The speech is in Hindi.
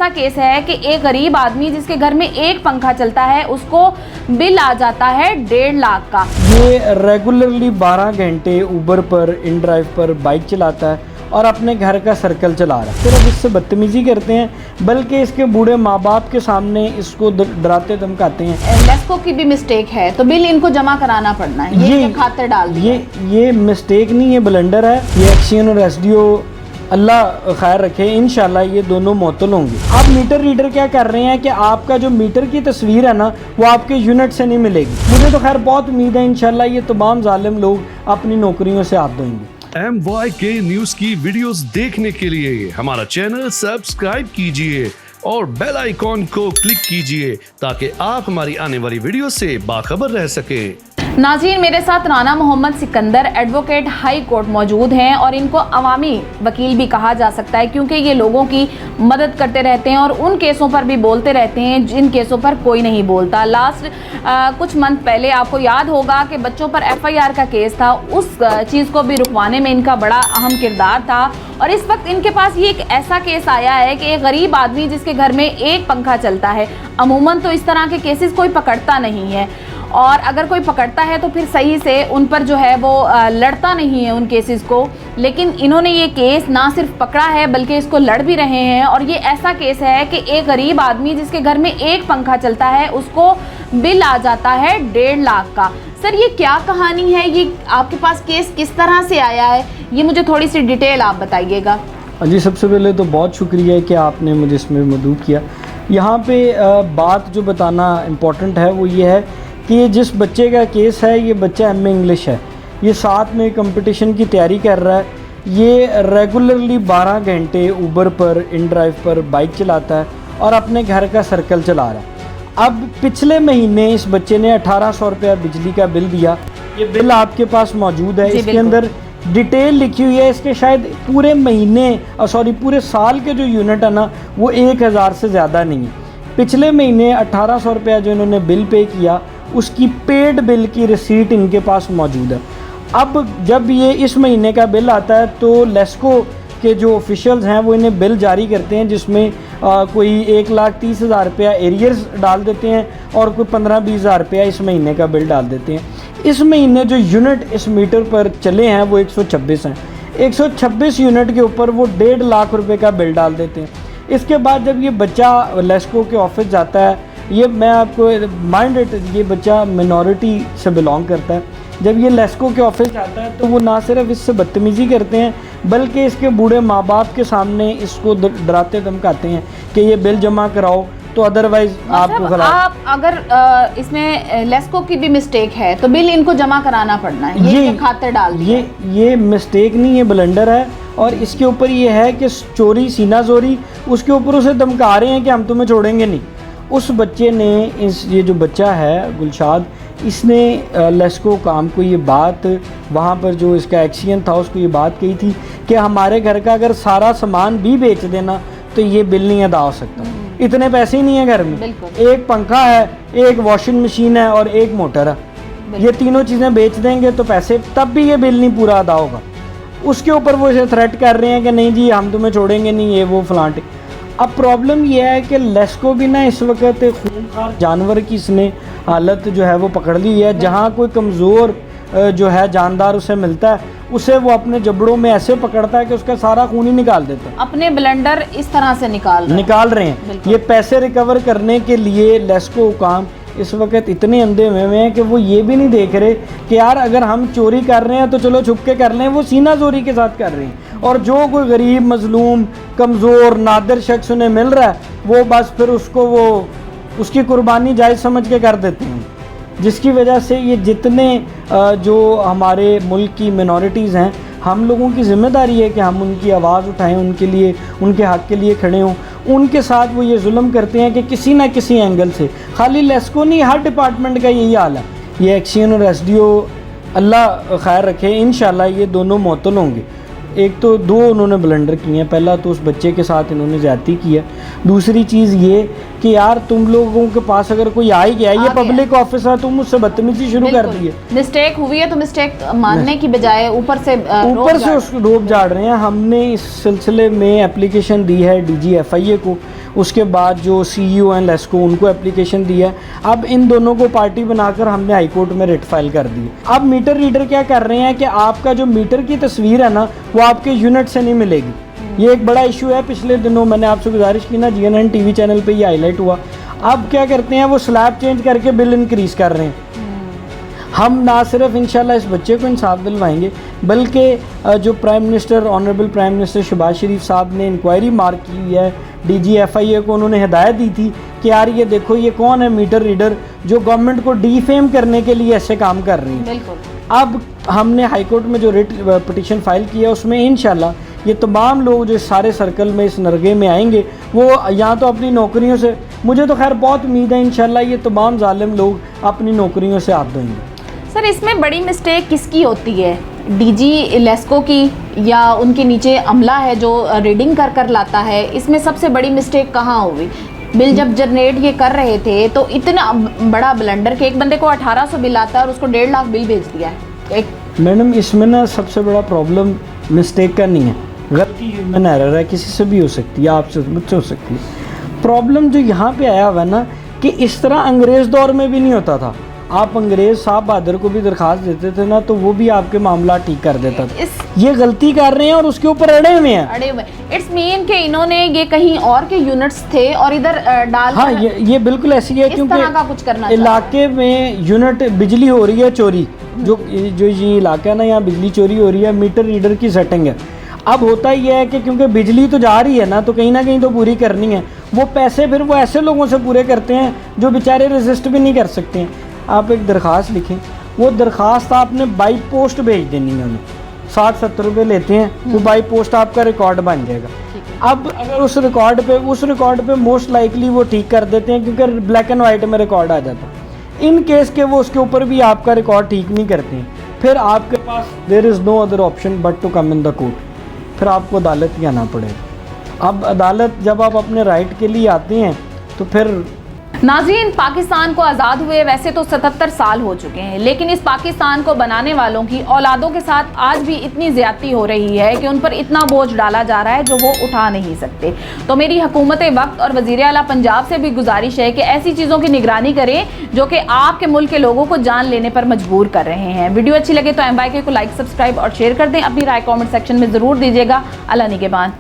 ऐसा केस है कि एक गरीब आदमी जिसके घर में एक पंखा चलता है उसको बिल आ जाता है 1.5 लाख का। ये रेगुलरली 12 घंटे ऊबर पर इन ड्राइव पर बाइक चलाता है और अपने घर का सर्कल चला रहा है। सिर्फ इससे बदतमीजी करते हैं, बल्कि इसके बूढ़े माँ बाप के सामने इसको डराते धमकाते हैं। लेस्को की भी मिस्टेक है तो बिल इनको जमा कराना पड़ना है, ये खातिर डाल दिया। ये मिस्टेक नहीं, ये ब्लंडर है। ये एक्शन और एसडीओ अल्लाह खैर रखे, इंशाल्लाह ये दोनों मुअत्तल होंगे। आप मीटर रीडर क्या कर रहे हैं कि आपका जो मीटर की तस्वीर है ना वो आपके यूनिट से नहीं मिलेगी। मुझे तो खैर बहुत उम्मीद है इंशाल्लाह ये तमाम जालिम लोग अपनी नौकरियों से हाथ धोएंगे। MYK न्यूज की वीडियोस देखने के लिए हमारा चैनल सब्सक्राइब कीजिए और बेल आइकॉन को क्लिक कीजिए ताकि आप हमारी आने वाली वीडियो से बाखबर रह सके। नाज़रीन, मेरे साथ Rana Mohammad Sikandar advocate high court मौजूद हैं और इनको अवामी वकील भी कहा जा सकता है क्योंकि ये लोगों की मदद करते रहते हैं और उन केसों पर भी बोलते रहते हैं जिन केसों पर कोई नहीं बोलता। लास्ट कुछ मंथ पहले आपको याद होगा कि बच्चों पर FIR का केस था, उस चीज़ को भी रुकवाने में इनका बड़ा अहम किरदार था। और इस वक्त इनके पास ये एक ऐसा केस आया है कि एक गरीब आदमी जिसके घर में एक पंखा चलता है। अमूमन तो इस तरह के केसेस कोई पकड़ता नहीं है और अगर कोई पकड़ता है तो फिर सही से उन पर जो है वो लड़ता नहीं है उन केसेस को। लेकिन इन्होंने ये केस ना सिर्फ पकड़ा है बल्कि इसको लड़ भी रहे हैं। और ये ऐसा केस है कि एक गरीब आदमी जिसके घर में एक पंखा चलता है उसको बिल आ जाता है 1.5 लाख का। सर, ये क्या कहानी है? ये आपके पास केस किस तरह से आया है, ये मुझे थोड़ी सी डिटेल आप बताइएगा। जी, सबसे पहले तो बहुत शुक्रिया कि आपने मुझे इसमें मदद किया। यहाँ पे बात जो बताना इम्पोर्टेंट है वो ये है कि ये जिस बच्चे का केस है ये बच्चा MA इंग्लिश है। ये साथ में कंपटीशन की तैयारी कर रहा है। ये रेगुलरली 12 घंटे ऊबर पर इन ड्राइव पर बाइक चलाता है और अपने घर का सर्कल चला रहा है। अब पिछले महीने इस बच्चे ने 1800 रुपया बिजली का बिल दिया। ये बिल आपके पास मौजूद है, इसके अंदर डिटेल लिखी हुई है। इसके शायद पूरे महीने पूरे साल के जो यूनिट है ना वो 1000 से ज़्यादा नहीं है। पिछले महीने 1800 रुपया जो इन्होंने बिल पे किया उसकी पेड बिल की रिसीट इनके पास मौजूद है। अब जब ये इस महीने का बिल आता है तो लेस्को के जो ऑफिशियल्स हैं वो इन्हें बिल जारी करते हैं जिसमें कोई 1,30,000 रुपया एरियर्स डाल देते हैं और कोई 15-20 हज़ार रुपया इस महीने का बिल डाल देते हैं। इस महीने जो यूनिट इस मीटर पर चले हैं वो 126 हैं। 126 यूनिट के ऊपर वो 1.5 लाख रुपए का बिल डाल देते हैं। इसके बाद जब ये बच्चा लेस्को के ऑफिस जाता है, ये मैं आपको ये बच्चा मिनॉरिटी से बिलोंग करता है। जब ये लेस्को के ऑफिस जाता है तो वो ना सिर्फ इससे बदतमीज़ी करते हैं बल्कि इसके बूढ़े माँ बाप के सामने इसको डराते धमकाते हैं कि ये बिल जमा कराओ तो अदरवाइज आपको आप अगर इसमें लेस्को की भी मिस्टेक है तो बिल इनको जमा कराना पड़ना है, ये खातिर डाल दिया। ये मिस्टेक नहीं, ये ब्लंडर है। और इसके ऊपर ये है कि चोरी सीना जोरी, उसके ऊपर उसे धमका रहे हैं कि हम तुम्हें छोड़ेंगे नहीं। उस बच्चे ने ये जो बच्चा है गुलशाद, इसने लेस्को काम को ये बात वहाँ पर जो इसका एक्शन था उसको ये बात कही थी कि हमारे घर का अगर सारा सामान भी बेच देना तो ये बिल नहीं अदा हो सकता। इतने पैसे ही नहीं है घर में। एक पंखा है, एक वॉशिंग मशीन है और एक मोटर है। ये तीनों चीज़ें बेच देंगे तो पैसे तब भी ये बिल नहीं पूरा अदा होगा। उसके ऊपर वो इसे थ्रेट कर रहे हैं कि नहीं जी हम तुम्हें छोड़ेंगे नहीं, ये वो फलांटे। अब प्रॉब्लम ये है कि लेस्को भी ना इस वक्त खूनखार जानवर की इसने हालत जो है वो पकड़ ली है। जहाँ कोई कमज़ोर जो है जानदार उसे मिलता है उसे वो अपने जबड़ों में ऐसे पकड़ता है कि उसका सारा खून ही निकाल देता है। अपने ब्लेंडर इस तरह से निकाल रहे हैं। ये पैसे रिकवर करने के लिए लेस्को काम इस वक्त इतने अंधे हुए हैं कि वो ये भी नहीं देख रहे कि यार अगर हम चोरी कर रहे हैं तो चलो छुप के कर लें। वो सीना जोरी के साथ कर रहे हैं और जो कोई गरीब मजलूम कमज़ोर नादिर शख्स उन्हें मिल रहा है वो बस फिर उसको वो उसकी कुर्बानी जायज़ समझ के कर देते हैं। जिसकी वजह से ये जितने जो हमारे मुल्क की मिनॉरिटीज़ हैं, हम लोगों की ज़िम्मेदारी है कि हम उनकी आवाज़ उठाएं, उनके लिए उनके हक़ के लिए खड़े हों। उनके साथ वो ये जुल्म करते हैं कि किसी ना किसी एंगल से, खाली लेस्को नहीं हर डिपार्टमेंट का यही हाल है। ये एक्शन और एसडीओ अल्लाह खैर रखे, इंशाल्लाह ये दोनों मुअत्तल होंगे। एक तो दो उन्होंने ब्लंडर किए हैं। पहला तो उस बच्चे के साथ इन्होंने ज़्यादती की है। दूसरी चीज़ ये कि यार तुम लोगों के पास अगर कोई आ ही गया, ये पब्लिक ऑफिस है, तुम उससे बदतमीजी शुरू कर दी है। मिस्टेक हुई है तो मिस्टेक मानने की बजाय ऊपर से उसको रोप झाड़ रहे हैं। हमने इस सिलसिले में एप्लीकेशन दी है DG FIA को। उसके बाद जो CEO हैं लेस्को उनको एप्लीकेशन दी है। अब इन दोनों को पार्टी बनाकर हमने हाई कोर्ट में रिट फाइल कर दी। अब मीटर रीडर क्या कर रहे हैं कि आपका जो मीटर की तस्वीर है ना वो आपके यूनिट से नहीं मिलेगी। ये एक बड़ा इशू है। पिछले दिनों मैंने आपसे गुजारिश की ना, GNN TV चैनल पे ये हाईलाइट हुआ। अब क्या करते हैं, वो स्लैब चेंज करके बिल इंक्रीज़ कर रहे हैं। हम ना सिर्फ इंशाल्लाह इस बच्चे को इंसाफ दिलवाएंगे, बल्कि जो prime minister honourable prime minister Shahbaz Sharif साहब ने इंक्वायरी मार्क की हुई है, DG FIA को उन्होंने हिदायत दी थी कि यार ये देखो ये कौन है मीटर रीडर जो गवर्नमेंट को डीफेम करने के लिए ऐसे काम कर रही है। बिल्कुल। अब हमने हाई कोर्ट में जो रिट पिटीशन फाइल किया उसमें इंशाल्लाह ये तमाम लोग जो सारे सर्कल में इस नरगे में आएंगे वो यहाँ तो अपनी नौकरियों से, मुझे तो खैर बहुत उम्मीद है इंशाल्लाह ये तमाम जालिम लोग अपनी नौकरियों से हाथ धोएंगे। सर, इसमें बड़ी मिस्टेक किसकी होती है, DG लेस्को की या उनके नीचे अमला है जो रीडिंग कर लाता है? इसमें सबसे बड़ी मिस्टेक कहाँ हुई? बिल जब जनरेट ये कर रहे थे तो इतना बड़ा ब्लंडर कि एक बंदे को 1800 बिल आता है और उसको 1.5 लाख बिल भेज दिया है। मैडम इसमें ना सबसे बड़ा प्रॉब्लम मिस्टेक का नहीं है, गलती ह्यूमन एरर है, किसी से भी हो सकती है, आपसे मुझसे हो सकती है। प्रॉब्लम जो यहाँ पे आया हुआ है ना कि इस तरह अंग्रेज़ दौर में भी नहीं होता था। आप अंग्रेज़ साहब बहादुर को भी दरख्वास्त देते थे ना तो वो भी आपके मामला ठीक कर देता था। ये गलती कर रहे हैं और उसके ऊपर अड़े हुए हैं। इट्स मीन कि इन्होंने ये कहीं और के यूनिट्स थे और इधर डाल। हाँ, ये बिल्कुल ऐसी है क्योंकि का कुछ करना इलाके में यूनिट बिजली हो रही है चोरी, जो ये इलाका है ना यहाँ बिजली चोरी हो रही है, मीटर रीडर की सेटिंग है। अब होता ही है कि क्योंकि बिजली तो जा रही है ना तो कहीं ना कहीं तो पूरी करनी है, वो पैसे फिर वो ऐसे लोगों से पूरे करते हैं जो बेचारे रजिस्ट भी नहीं कर सकते हैं। आप एक दरख्वास्त लिखें, वो दरख्वास्त आपने बाई पोस्ट भेज देनी है, उन्हें 60-70 रुपये लेते हैं, वो बाई पोस्ट आपका रिकॉर्ड बन जाएगा। अब अगर उस रिकॉर्ड पे मोस्ट लाइकली वो ठीक कर देते हैं क्योंकि ब्लैक एंड वाइट में रिकॉर्ड आ जाता है। इन केस के वो उसके ऊपर भी आपका रिकॉर्ड ठीक नहीं करते हैं, फिर आपके पास there is no other option but to come in the court, फिर आपको अदालत ही आना पड़ेगा। अब अदालत जब आप अपने राइट के लिए आते हैं तो फिर नाज़रीन, पाकिस्तान को आज़ाद हुए वैसे तो 77 साल हो चुके हैं, लेकिन इस पाकिस्तान को बनाने वालों की औलादों के साथ आज भी इतनी ज़्यादती हो रही है कि उन पर इतना बोझ डाला जा रहा है जो वो उठा नहीं सकते। तो मेरी हुकूमत वक्त और वज़ीर आला पंजाब से भी गुजारिश है कि ऐसी चीज़ों की निगरानी करें जो कि आपके मुल्क के लोगों को जान लेने पर मजबूर कर रहे हैं। वीडियो अच्छी लगे तो MYK को लाइक, सब्सक्राइब और शेयर कर दें। अपनी राय कॉमेंट सेक्शन में ज़रूर दीजिएगा। अल्लाह निगहबान।